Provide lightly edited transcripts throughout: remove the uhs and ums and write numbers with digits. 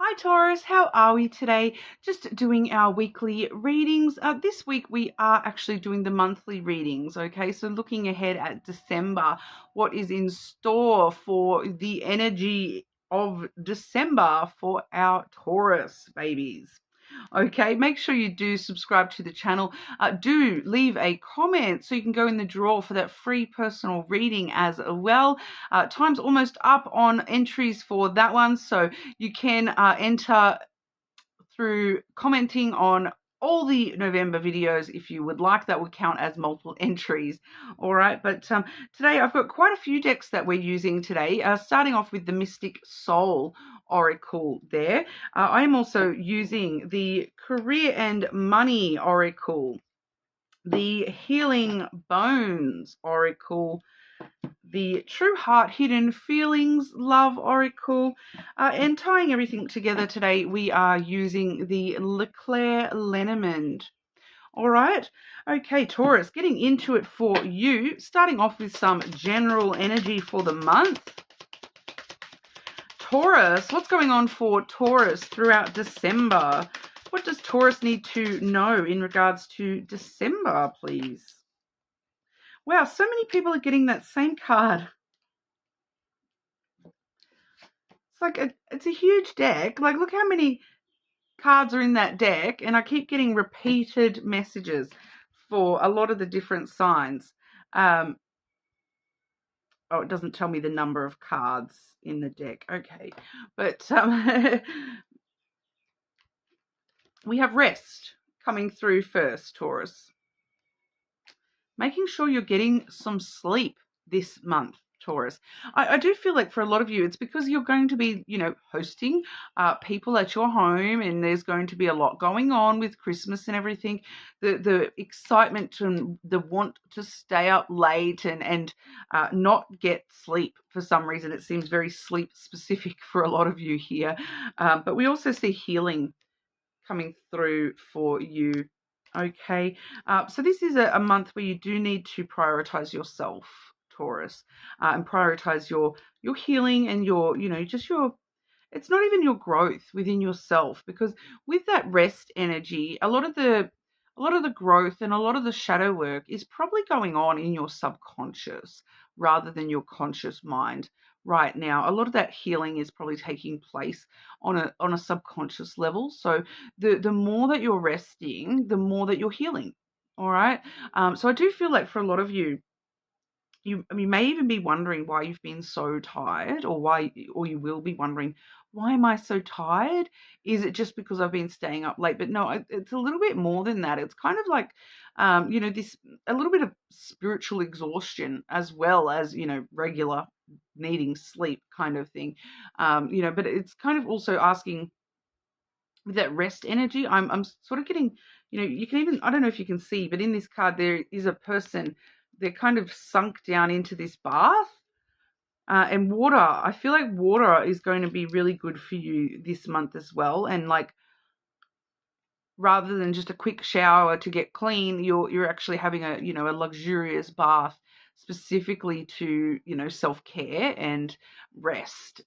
Hi Taurus, how are we today? Just doing our weekly readings. This week we are actually doing the monthly readings, okay? So looking ahead at December, what is in store for the energy of December for our Taurus babies. Okay, make sure you do subscribe to the channel. Do leave a comment so you can go in the draw for that free personal reading as well. Time's almost up on entries for that one, so you can enter through commenting on all the November videos if you would like. That would count as multiple entries. All right, but today I've got quite a few decks that we're using today, starting off with the Mystic Soul Oracle there. I am also using the Career and Money Oracle, the Healing Bones Oracle, the True Heart Hidden Feelings Love Oracle, and tying everything together today, we are using the lenormand. All right. Okay, Taurus, getting into it for you, starting off with some general energy for the month. Taurus, what's going on for Taurus throughout December? What does Taurus need to know in regards to December, please? Wow, so many people are getting that same card. It's like it's a huge deck. Like, look how many cards are in that deck, and I keep getting repeated messages for a lot of the different signs. Oh, it doesn't tell me the number of cards in the deck. Okay, but we have rest coming through first, Taurus. Making sure you're getting some sleep this month, Taurus. I do feel like for a lot of you, it's because you're going to be, hosting people at your home, and there's going to be a lot going on with Christmas and everything. The excitement and the want to stay up late and not get sleep for some reason. It seems very sleep specific for a lot of you here. But we also see healing coming through for you. Okay, so this is a month where you do need to prioritize yourself, Taurus, and prioritize your healing and your, it's not even your growth within yourself, because with that rest energy, a lot of the growth and a lot of the shadow work is probably going on in your subconscious rather than your conscious mind right now. A lot of that healing is probably taking place on a subconscious level. So the more that you're resting, the more that you're healing. All right. So I do feel like for a lot of you, you may even be wondering why you've been so tired, or you will be wondering, why am I so tired? Is it just because I've been staying up late? But no, it's a little bit more than that. It's kind of like, this a little bit of spiritual exhaustion as well as, regular needing sleep kind of thing. But it's kind of also asking with that rest energy. I'm sort of getting, you can even, I don't know if you can see, but in this card there is a person. They're kind of sunk down into this bath. And water, I feel like water is going to be really good for you this month as well. And like, rather than just a quick shower to get clean, you're actually having a luxurious bath specifically to, self-care and rest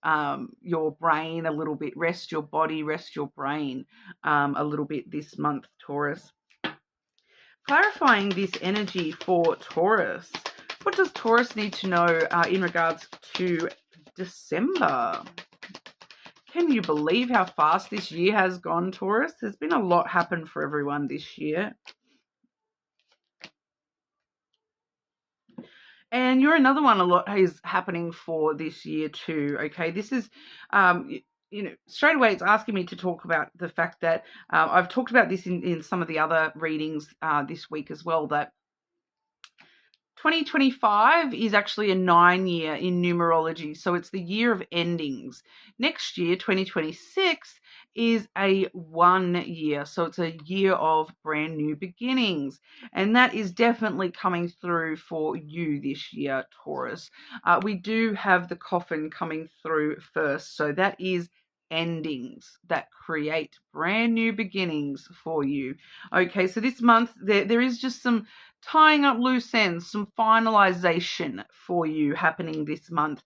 your brain a little bit, rest your body, rest your brain a little bit this month, Taurus. Clarifying this energy for Taurus. What does Taurus need to know in regards to December? Can you believe how fast this year has gone, Taurus? There's been a lot happen for everyone this year. And you're another one, a lot is happening for this year too, okay? This is, straight away it's asking me to talk about the fact that I've talked about this in some of the other readings this week as well, that 2025 is actually a 9-year in numerology, so it's the year of endings. Next year, 2026, is a 1 year, so it's a year of brand new beginnings, and that is definitely coming through for you this year, Taurus. We do have the coffin coming through first, so that is endings that create brand new beginnings for you. Okay, so this month there is just some tying up loose ends, some finalization for you happening this month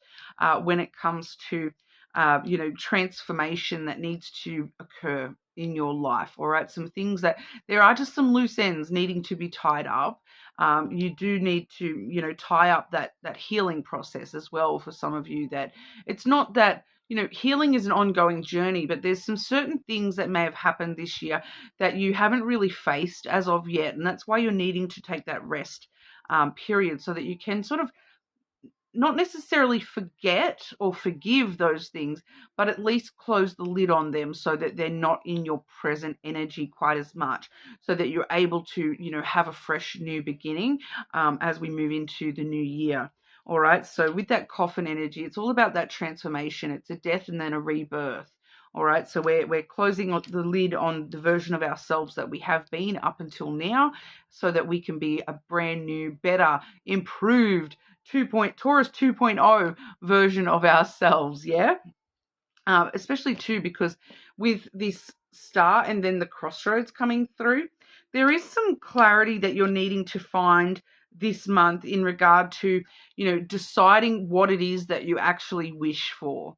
when it comes to transformation that needs to occur in your life. All right. Some things that there are just some loose ends needing to be tied up. You do need to, tie up that healing process as well for some of you. That it's not that, healing is an ongoing journey, but there's some certain things that may have happened this year that you haven't really faced as of yet. And that's why you're needing to take that rest period so that you can sort of not necessarily forget or forgive those things, but at least close the lid on them so that they're not in your present energy quite as much, so that you're able to, have a fresh new beginning as we move into the new year. All right. So with that coffin energy, it's all about that transformation. It's a death and then a rebirth. All right. So we're closing the lid on the version of ourselves that we have been up until now so that we can be a brand new, better, improved Taurus 2.0 version of ourselves. Yeah. Especially too, because with this star and then the crossroads coming through, there is some clarity that you're needing to find this month in regard to, deciding what it is that you actually wish for,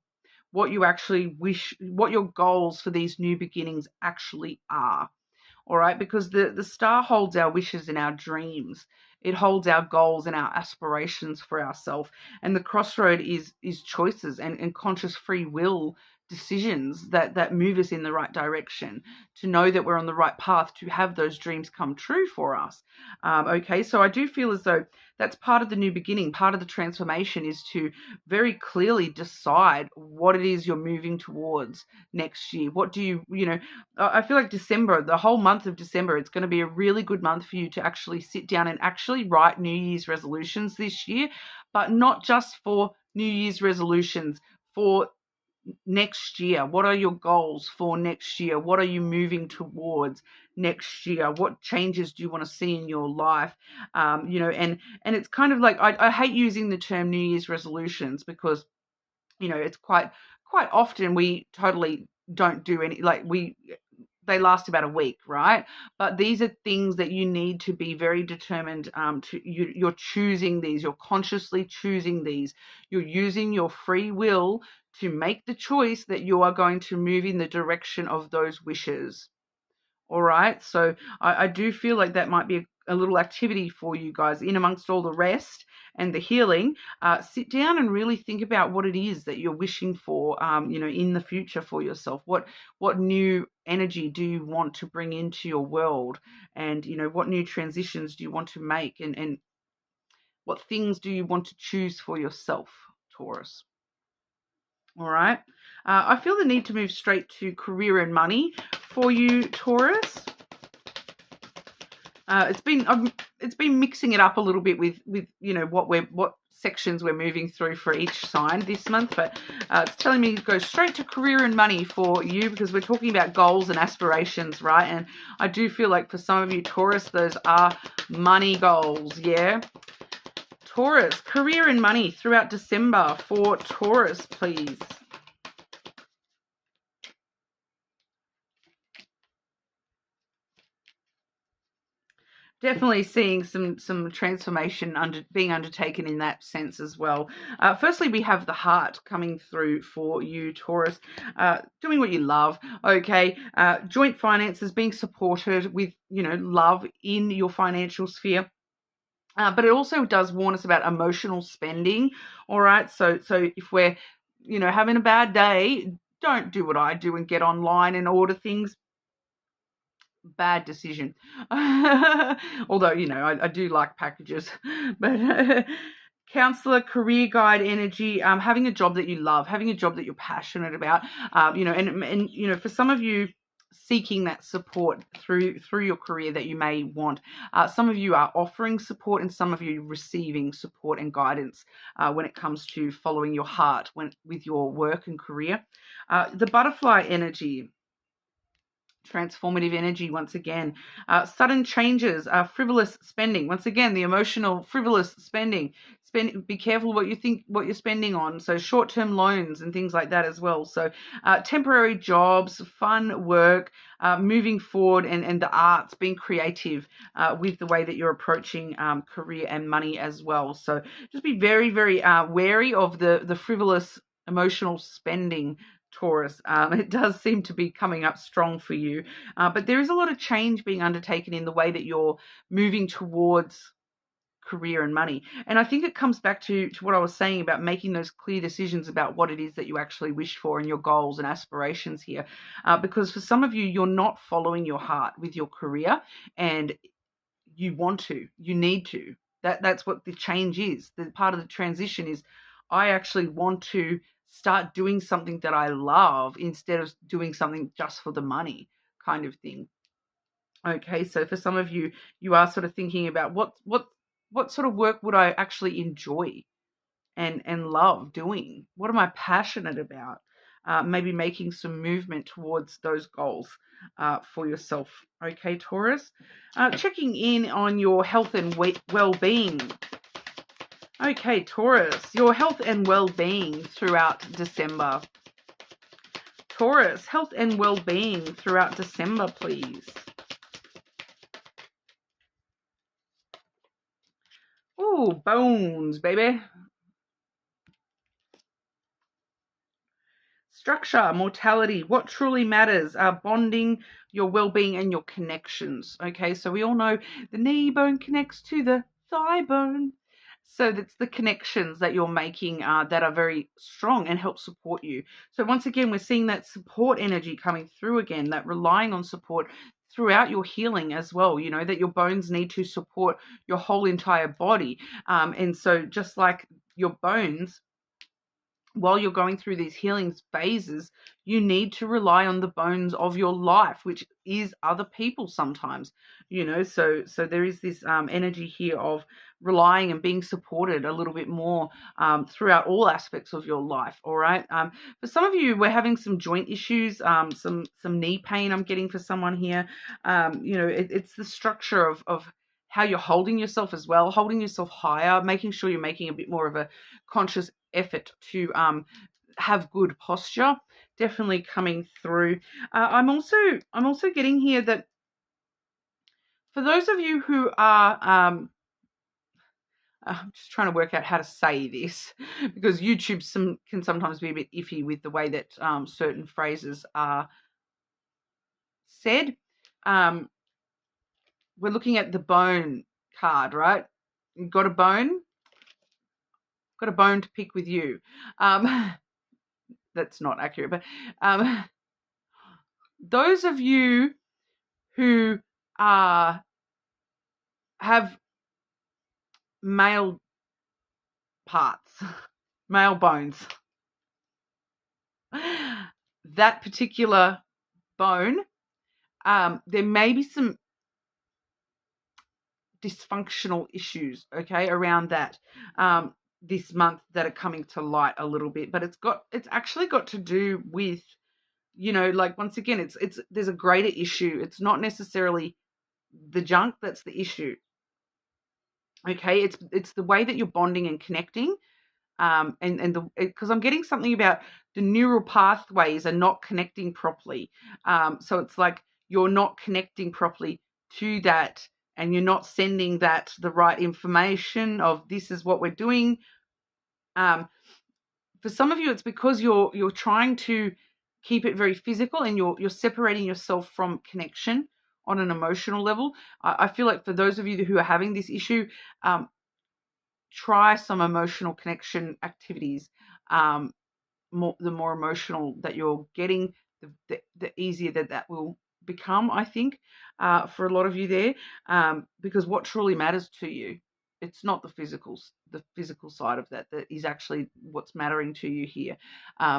what you actually wish, what your goals for these new beginnings actually are. All right, because the star holds our wishes and our dreams. It holds our goals and our aspirations for ourselves. And the crossroad is choices and conscious free will decisions that move us in the right direction, to know that we're on the right path to have those dreams come true for us. Okay, so I do feel as though that's part of the new beginning. Part of the transformation is to very clearly decide what it is you're moving towards next year. What do you, I feel like December, the whole month of December, it's going to be a really good month for you to actually sit down and actually write New Year's resolutions this year, but not just for New Year's resolutions, for next year. What are your goals for next year? What are you moving towards next year? What changes do you want to see in your life? And it's kind of like, I hate using the term New Year's resolutions because, it's quite often we totally don't do any, they last about a week, right? But these are things that you need to be very determined you're choosing these, you're consciously choosing these, you're using your free will to make the choice that you are going to move in the direction of those wishes. All right. So I do feel like that might be a little activity for you guys in amongst all the rest and the healing. Sit down and really think about what it is that you're wishing for, in the future for yourself. What new energy do you want to bring into your world? And, what new transitions do you want to make? And what things do you want to choose for yourself, Taurus? All right. I feel the need to move straight to career and money for you, Taurus. It's been mixing it up a little bit with what sections we're moving through for each sign this month, but it's telling me to go straight to career and money for you because we're talking about goals and aspirations, right? And I do feel like for some of you, Taurus, those are money goals, yeah? Taurus, career and money throughout December for Taurus, please. Definitely seeing some transformation being undertaken in that sense as well. Firstly, we have the heart coming through for you, Taurus. Doing what you love, okay. Joint finances, being supported with, love in your financial sphere. But it also does warn us about emotional spending. All right. So if we're, having a bad day, don't do what I do and get online and order things. Bad decision. Although, I do like packages. But counselor, career guide energy, having a job that you love, having a job that you're passionate about, and for some of you, seeking that support through your career that you may want. Some of you are offering support and some of you receiving support and guidance when it comes to following your heart with your work and career. The butterfly energy, transformative energy once again. Sudden changes, frivolous spending. Once again, the emotional frivolous spending. Be careful what you're spending on. So short-term loans and things like that as well. So temporary jobs, fun work, moving forward, and the arts, being creative with the way that you're approaching career and money as well. So just be very, very wary of the frivolous emotional spending, Taurus. It does seem to be coming up strong for you, but there is a lot of change being undertaken in the way that you're moving towards career and money. And I think it comes back to what I was saying about making those clear decisions about what it is that you actually wish for and your goals and aspirations here. Because for some of you, you're not following your heart with your career, and you want to, you need to. That's what the change is. The part of the transition is, I actually want to start doing something that I love instead of doing something just for the money kind of thing. Okay, so for some of you, you are sort of thinking about what sort of work would I actually enjoy and love doing? What am I passionate about? Maybe making some movement towards those goals for yourself. Okay, Taurus. Checking in on your health and well-being. Okay, Taurus, your health and well-being throughout December. Taurus, health and well-being throughout December, please. Ooh, bones, baby. Structure, mortality, what truly matters are bonding, your well-being, and your connections. Okay, so we all know the knee bone connects to the thigh bone. So that's the connections that you're making that are very strong and help support you. So once again, we're seeing that support energy coming through again, that relying on support throughout your healing as well, you know, that your bones need to support your whole entire body. And so just like your bones, while you're going through these healing phases, you need to rely on the bones of your life, which is other people sometimes, you know. So there is this energy here of relying and being supported a little bit more throughout all aspects of your life. All right. For some of you, we're having some joint issues, some knee pain I'm getting for someone here. You know, it's the structure of how you're holding yourself as well, holding yourself higher, making sure you're making a bit more of a conscious effort to have good posture, definitely coming through. I'm also getting here that for those of you who are I'm just trying to work out how to say this because YouTube can sometimes be a bit iffy with the way that certain phrases are said. We're looking at the bone card, right? You've got a bone? Got a bone to pick with you. That's not accurate, but those of you who have male parts, male bones, that particular bone, there may be some dysfunctional issues, okay, around that this month that are coming to light a little bit, but it's actually got to do with, you know, like once again, it's there's a greater issue. It's not necessarily the junk that's the issue. Okay, it's the way that you're bonding and connecting, because I'm getting something about the neural pathways are not connecting properly. So it's like you're not connecting properly to that, and you're not sending that the right information of this is what we're doing. For some of you, it's because you're trying to keep it very physical, and you're separating yourself from connection on an emotional level. I feel like for those of you who are having this issue, try some emotional connection activities. The more emotional that you're getting, the easier that will become, I think, for a lot of you there, because what truly matters to you, it's not the physical side of that is actually what's mattering to you here,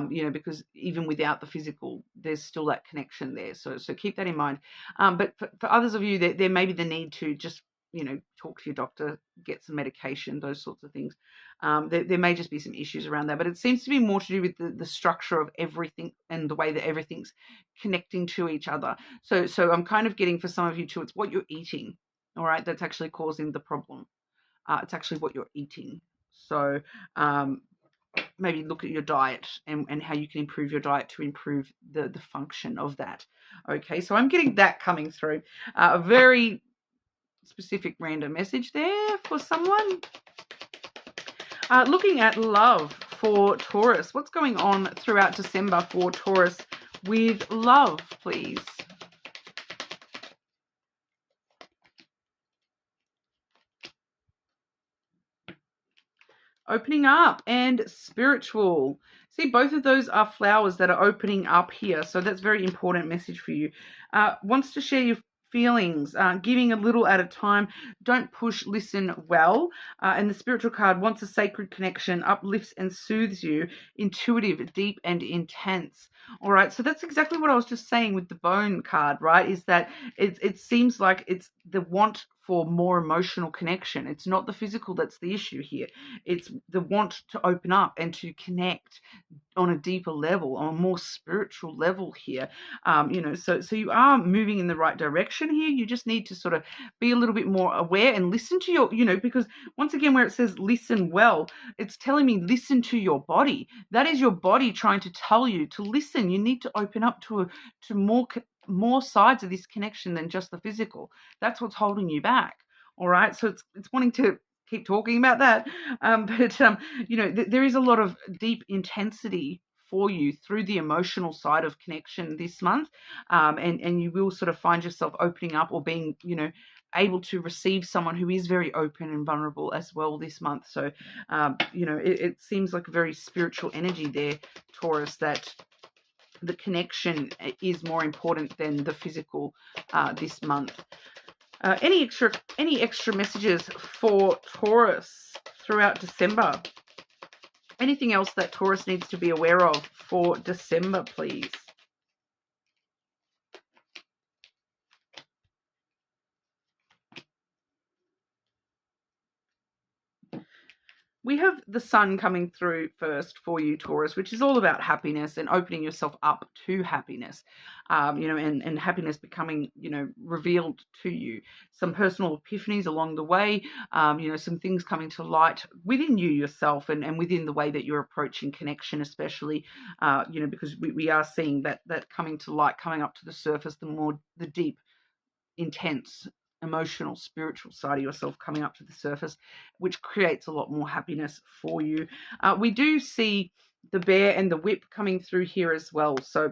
you know, because even without the physical, there's still that connection there. So keep that in mind. But for others of you, there may be the need to just, you know, talk to your doctor, get some medication, those sorts of things. There may just be some issues around that, but it seems to be more to do with the structure of everything and the way that everything's connecting to each other. So I'm kind of getting for some of you too, it's what you're eating, all right, that's actually causing the problem. It's actually what you're eating. So maybe look at your diet and how you can improve your diet to improve the function of that. Okay, so I'm getting that coming through. A very specific random message there for someone. Looking at love for Taurus. What's going on throughout December for Taurus with love, please? Opening up and spiritual. See, both of those are flowers that are opening up here. So that's very important message for you. Wants to share your feelings, giving a little at a time. Don't push, listen well. And the spiritual card wants a sacred connection, uplifts and soothes you, intuitive, deep and intense. All right. So that's exactly what I was just saying with the bone card, right? Is that it seems like it's the want for more emotional connection. It's not the physical that's the issue here. It's the want to open up and to connect on a deeper level, on a more spiritual level here. So you are moving in the right direction here. You just need to sort of be a little bit more aware and listen to your, because once again, where it says listen well, it's telling me listen to your body. That is your body trying to tell you to listen. You need to open up to more sides of this connection than just the physical. That's what's holding you back. All right. So it's wanting to keep talking about that. There is a lot of deep intensity for you through the emotional side of connection this month. And you will sort of find yourself opening up or being, able to receive someone who is very open and vulnerable as well this month. So, it seems like a very spiritual energy there, Taurus, that the connection is more important than the physical this month. Any extra messages for Taurus throughout December? Anything else that Taurus needs to be aware of for December, please? We have the sun coming through first for you, Taurus, which is all about happiness and opening yourself up to happiness, and happiness becoming, revealed to you. Some personal epiphanies along the way, some things coming to light within you yourself and within the way that you're approaching connection, especially, because we are seeing that coming to light, coming up to the surface, the deep, intense, emotional, spiritual side of yourself coming up to the surface, which creates a lot more happiness for you. We do see the bear and the whip coming through here as well. So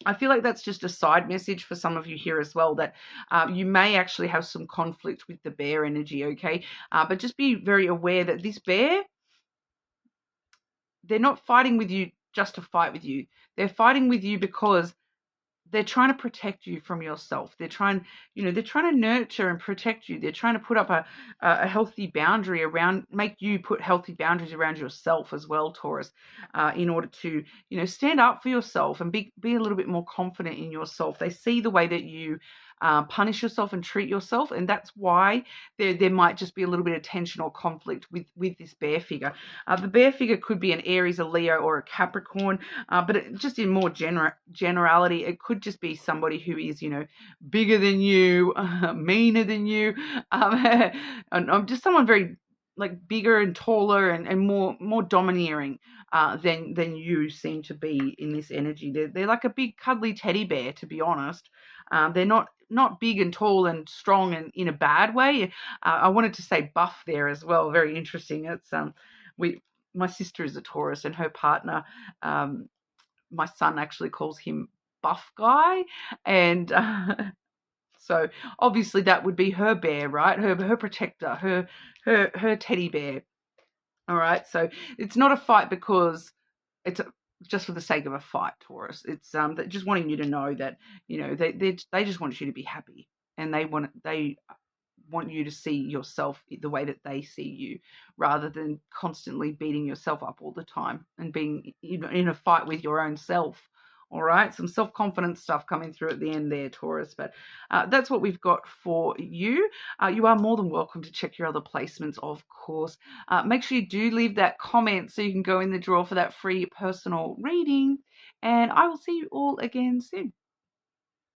I feel like that's just a side message for some of you here as well, that you may actually have some conflict with the bear energy, okay? But just be very aware that this bear, they're not fighting with you just to fight with you. They're fighting with you because they're trying to protect you from yourself. They're trying to nurture and protect you. They're trying to put up a healthy boundary make you put healthy boundaries around yourself as well, Taurus, in order to, stand up for yourself and be a little bit more confident in yourself. They see the way that you punish yourself and treat yourself, and that's why there might just be a little bit of tension or conflict with this bear figure. The bear figure could be an Aries, a Leo, or a Capricorn, but just in more generality, it could just be somebody who is, bigger than you, meaner than you, and just someone very bigger and taller and more domineering than you seem to be in this energy. They're like a big cuddly teddy bear, to be honest. They're not big and tall and strong and in a bad way. I wanted to say buff there as well. Very interesting. It's my sister is a Taurus, and her partner, my son actually calls him Buff Guy, and so obviously that would be her bear, right? Her protector, her teddy bear. All right, so it's not a fight because it's just for the sake of a fight, Taurus. It's just wanting you to know that they just want you to be happy, and they want you to see yourself the way that they see you, rather than constantly beating yourself up all the time and being in a fight with your own self. All right, some self-confidence stuff coming through at the end there, Taurus. But that's what we've got for you. You are more than welcome to check your other placements, of course. Make sure you do leave that comment so you can go in the draw for that free personal reading. And I will see you all again soon.